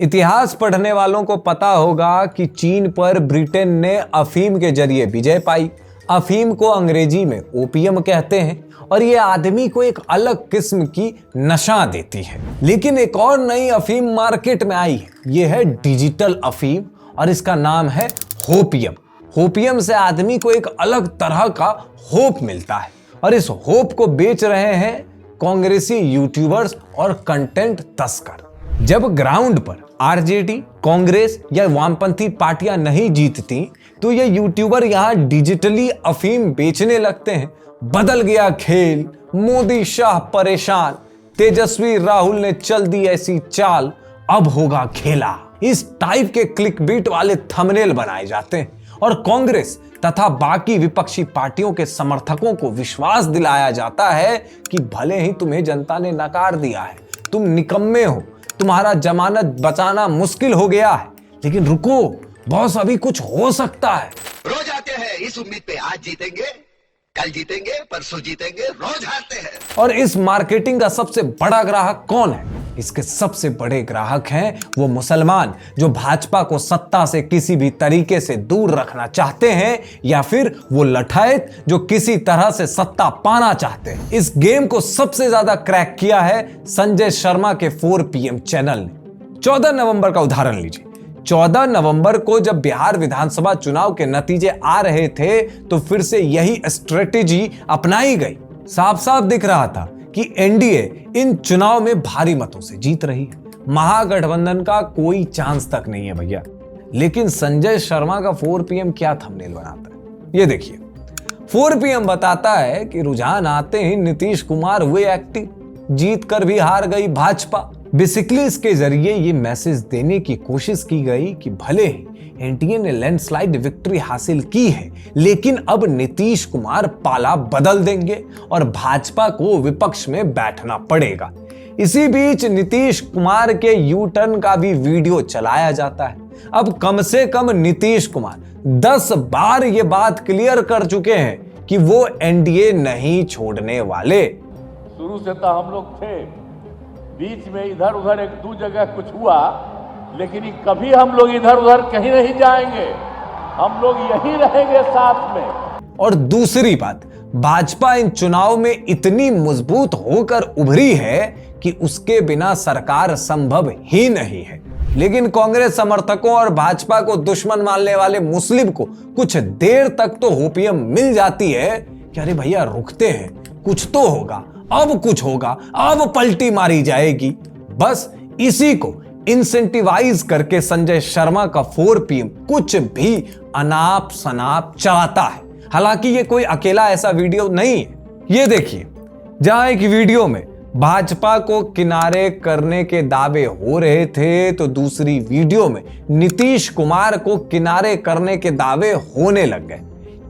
इतिहास पढ़ने वालों को पता होगा कि चीन पर ब्रिटेन ने अफीम के जरिए विजय पाई। अफीम को अंग्रेजी में ओपियम कहते हैं और ये आदमी को एक अलग किस्म की नशा देती है। लेकिन एक और नई अफीम मार्केट में आई है, ये है डिजिटल अफीम और इसका नाम है होपियम। होपियम से आदमी को एक अलग तरह का होप मिलता है और इस होप को बेच रहे हैं कांग्रेसी यूट्यूबर्स और कंटेंट तस्कर। जब ग्राउंड पर आरजेडी, कांग्रेस या वामपंथी पार्टियां नहीं जीतती तो ये यूट्यूबर यहां डिजिटली अफीम बेचने लगते हैं। बदल गया खेल, मोदी शाह परेशान, तेजस्वी राहुल ने चल दी ऐसी चाल, अब होगा खेला। इस टाइप के क्लिकबीट वाले थंबनेल बनाए जाते हैं और कांग्रेस तथा बाकी विपक्षी पार्टियों के समर्थकों को विश्वास दिलाया जाता है कि भले ही तुम्हें जनता ने नकार दिया है, तुम निकम्मे हो, तुम्हारा जमानत बचाना मुश्किल हो गया है, लेकिन रुको बॉस, अभी कुछ हो सकता है। रोज आते हैं इस उम्मीद पे, आज जीतेंगे, कल जीतेंगे, परसों जीतेंगे, रोज हारते हैं। और इस मार्केटिंग का सबसे बड़ा ग्राहक कौन है? इसके सबसे बड़े ग्राहक हैं वो मुसलमान, जो भाजपा को सत्ता से किसी भी तरीके से दूर रखना चाहते हैं, या फिर वो लठायत जो किसी तरह से सत्ता पाना चाहते हैं। इस गेम को सबसे ज्यादा क्रैक किया है संजय शर्मा के 4 PM चैनल ने। 14 नवंबर का उदाहरण लीजिए। 14 नवंबर को जब बिहार विधानसभा चुनाव के नतीजे आ रहे थे तो फिर से यही स्ट्रेटेजी अपनाई गई। साफ साफ दिख रहा था कि एनडीए इन चुनाव में भारी मतों से जीत रही है, महागठबंधन का कोई चांस तक नहीं है भैया। लेकिन संजय शर्मा का 4 PM क्या थंबनेल बनाता है, ये देखिए। 4 PM बताता है कि रुझान आते ही नीतीश कुमार हुए एक्टिव, जीत कर भी हार गई भाजपा। बेसिकली इसके जरिए ये मैसेज देने की कोशिश की गई कि भले ही एनडीए ने लैंडस्लाइड विक्ट्री हासिल की है, लेकिन अब नीतीश कुमार पाला बदल देंगे और भाजपा को विपक्ष में बैठना पड़ेगा। इसी बीच नीतीश कुमार के यू टर्न का भी वीडियो चलाया जाता है। अब कम से कम नीतीश कुमार 10 बार ये बात क्लियर कर चुके हैं कि वो एनडीए नहीं छोड़ने वाले। शुरू से तो हम लोग थे, बीच में इधर उधर एक दो जगह कुछ हुआ, लेकिन कभी हम लोग इधर उधर कहीं नहीं जाएंगे, हम लोग यहीं रहेंगे साथ में। और दूसरी बात, भाजपा इन चुनाव में इतनी मजबूत होकर उभरी है कि उसके बिना सरकार संभव ही नहीं है। लेकिन कांग्रेस समर्थकों और भाजपा को दुश्मन मानने वाले मुस्लिम को कुछ देर तक तो होपियम मिल जाती है कि अरे भैया रुकते हैं, कुछ तो होगा, अब कुछ होगा, अब पलटी मारी जाएगी। बस इसी को इंसेंटिवाइज करके संजय शर्मा का 4 PM कुछ भी अनाप शनाप चलाता है। हालांकि ये कोई अकेला ऐसा वीडियो नहीं है। ये देखिए, जहां एक वीडियो में भाजपा को किनारे करने के दावे हो रहे थे तो दूसरी वीडियो में नीतीश कुमार को किनारे करने के दावे होने लग गए।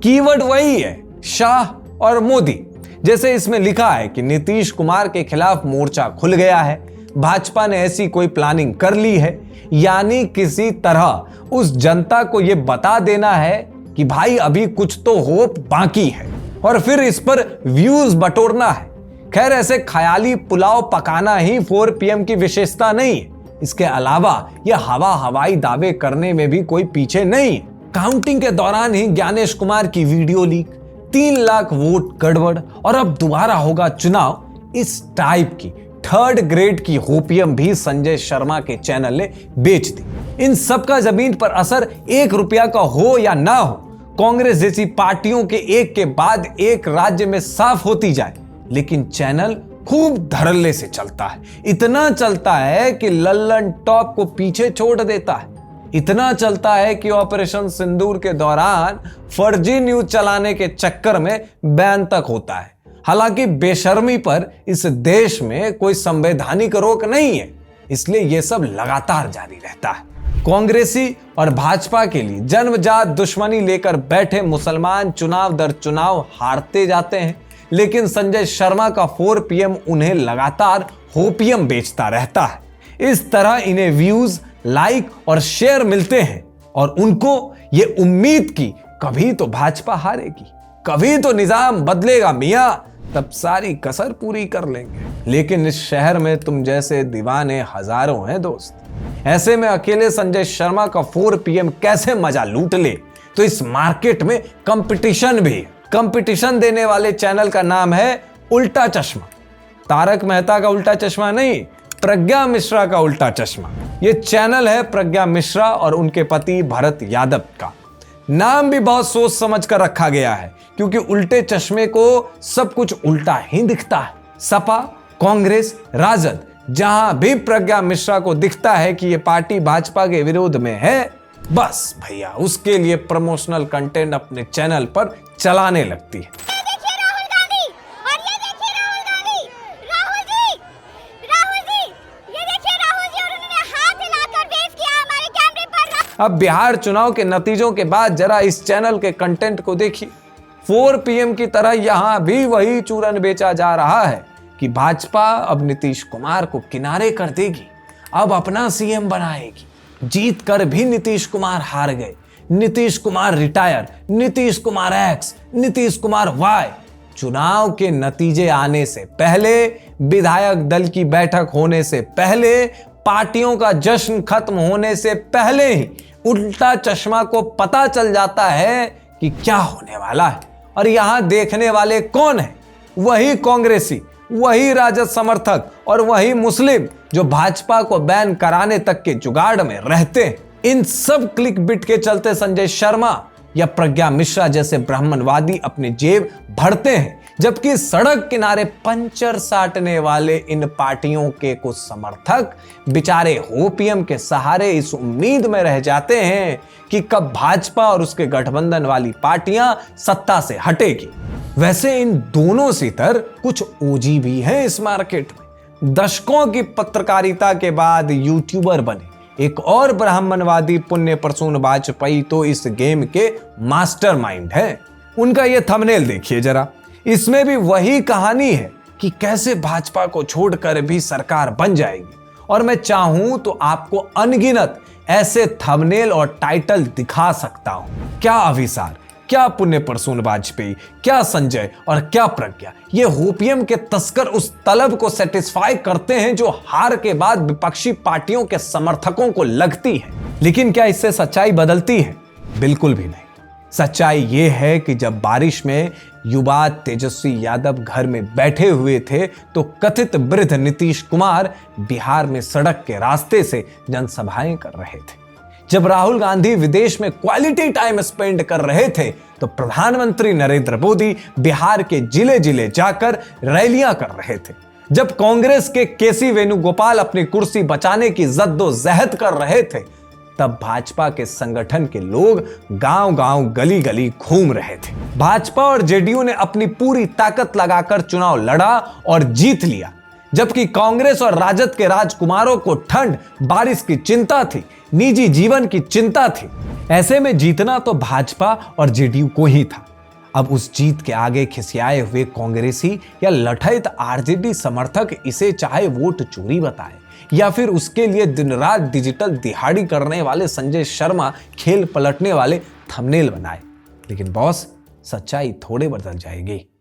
कीवर्ड वही है, शाह और मोदी। जैसे इसमें लिखा है कि नीतीश कुमार के खिलाफ मोर्चा खुल गया है, भाजपा ने ऐसी कोई प्लानिंग कर ली है, यानी किसी तरह उस जनता को यह बता देना है कि भाई अभी कुछ तो होप बाकी है और फिर इस पर व्यूज बटोरना है। खैर, ऐसे ख्याली पुलाव पकाना ही 4 PM की विशेषता नहीं है। इसके अलावा यह हवाई दावे करने में भी कोई पीछे नहीं है। काउंटिंग के दौरान ही ज्ञानेश कुमार की वीडियो लीक, 3 लाख वोट गड़बड़ और अब दोबारा होगा चुनाव, इस टाइप की 3rd ग्रेड की होपियम भी संजय शर्मा के चैनल ने बेच दी। इन सब का जमीन पर असर 1 रुपया का हो या ना हो, कांग्रेस जैसी पार्टियों के एक के बाद एक राज्य में साफ होती जाए, लेकिन चैनल खूब धड़ल्ले से चलता है। इतना चलता है कि लल्लन टॉप को पीछे छोड़ देता है। इतना चलता है कि ऑपरेशन सिंदूर के दौरान फर्जी न्यूज चलाने के चक्कर में बैन तक होता है। हालांकि बेशर्मी पर इस देश में कोई संवैधानिक रोक नहीं है, इसलिए यह सब लगातार जारी रहता है। कांग्रेसी और भाजपा के लिए जन्मजात दुश्मनी लेकर बैठे मुसलमान चुनाव दर चुनाव हारते जाते हैं, लेकिन संजय शर्मा का 4 PM उन्हें लगातार होपियम बेचता रहता है। इस तरह इन्हें व्यूज, लाइक और शेयर मिलते हैं और उनको ये उम्मीद की कभी तो भाजपा हारेगी, कभी तो निजाम बदलेगा मियां, तब सारी कसर पूरी कर लेंगे। लेकिन इस शहर में तुम जैसे दीवाने हजारों हैं दोस्त। ऐसे में अकेले संजय शर्मा का 4 PM कैसे मजा लूट ले। तो इस मार्केट में कंपटीशन भी है। कंपटीशन देने वाले चैनल का नाम है उल्टा चश्मा। तारक मेहता का उल्टा चश्मा नहीं, प्रज्ञा मिश्रा का उल्टा चश्मा। ये चैनल है प्रज्ञा मिश्रा और उनके पति भरत यादव का। नाम भी बहुत सोच समझ कर रखा गया है, क्योंकि उल्टे चश्मे को सब कुछ उल्टा ही दिखता है। सपा, कांग्रेस, राजद, जहां भी प्रज्ञा मिश्रा को दिखता है कि ये पार्टी भाजपा के विरोध में है, बस भैया उसके लिए प्रमोशनल कंटेंट अपने चैनल पर चलाने लगती है। अब बिहार चुनाव के नतीजों के बाद जरा इस चैनल के कंटेंट को देखिए। 4 PM की तरह यहां भी वही चूरन बेचा जा रहा है कि भाजपा अब नीतीश कुमार को किनारे कर देगी, अब अपना CM बनाएगी। जीत कर भी नीतीश कुमार हार गए। Nitish Kumar retire, Nitish Kumar X, Nitish Kumar Y। चुनाव के नतीजे आने से पहले, विधायक दल की बैठक होने से पहले, पार्टियों का जश्न खत्म होने से पहले ही उल्टा चश्मा को पता चल जाता है कि क्या होने वाला है। और यहां देखने वाले कौन है? वही कांग्रेसी, वही राजद समर्थक और वही मुस्लिम जो भाजपा को बैन कराने तक के जुगाड़ में रहते हैं। इन सब क्लिक बिट के चलते संजय शर्मा या प्रज्ञा मिश्रा जैसे ब्राह्मणवादी अपनी जेब भरते हैं, जबकि सड़क किनारे पंचर साटने वाले इन पार्टियों के कुछ समर्थक बेचारे ओपीएम के सहारे इस उम्मीद में रह जाते हैं कि कब भाजपा और उसके गठबंधन वाली पार्टियां सत्ता से हटेगी। वैसे इन दोनों सीतर कुछ ओजी भी हैं इस मार्केट में। दशकों की पत्रकारिता के बाद यूट्यूबर बने एक और ब्राह्मणवादी पुण्य प्रसून वाजपेयी तो इस गेम के मास्टरमाइंड हैं। उनका यह थंबनेल देखिए जरा। इसमें भी वही कहानी है कि कैसे भाजपा को छोड़कर भी सरकार बन जाएगी। और मैं चाहूं तो आपको अनगिनत ऐसे थंबनेल और टाइटल दिखा सकता हूं। क्या अभिसार, क्या पुण्य प्रसून वाजपेयी, क्या संजय और क्या प्रज्ञा, ये ओपीएम के तस्कर उस तलब को सेटिस्फाई करते हैं जो हार के बाद विपक्षी पार्टियों के समर्थकों को लगती है। लेकिन क्या इससे सच्चाई बदलती है? बिल्कुल भी नहीं। सच्चाई यह है कि जब बारिश में युवा तेजस्वी यादव घर में बैठे हुए थे तो कथित वृद्ध नीतीश कुमार बिहार में सड़क के रास्ते से जनसभाएं कर रहे थे। जब राहुल गांधी विदेश में क्वालिटी टाइम स्पेंड कर रहे थे तो प्रधानमंत्री नरेंद्र मोदी बिहार के जिले जिले जाकर रैलियां कर रहे थे। जब कांग्रेस के केसी वेणुगोपाल अपनी कुर्सी बचाने की जद्दोजहद कर रहे थे, तब भाजपा के संगठन के लोग गांव-गांव, गली-गली घूम रहे थे। भाजपा और जेडीयू ने अपनी पूरी ताकत लगाकर चुनाव लड़ा और जीत लिया, जबकि कांग्रेस और राजद के राजकुमारों को ठंड, बारिश की चिंता थी, निजी जीवन की चिंता थी। ऐसे में जीतना तो भाजपा और जेडीयू को ही था। अब उस जीत के आगे खिसियाए हुए कांग्रेसी या लठैत आरजेडी समर्थक इसे चाहे वोट चोरी बताए या फिर उसके लिए दिन रात डिजिटल दिहाड़ी करने वाले संजय शर्मा खेल पलटने वाले थंबनेल बनाए, लेकिन बॉस सच्चाई थोड़े बदल जाएगी।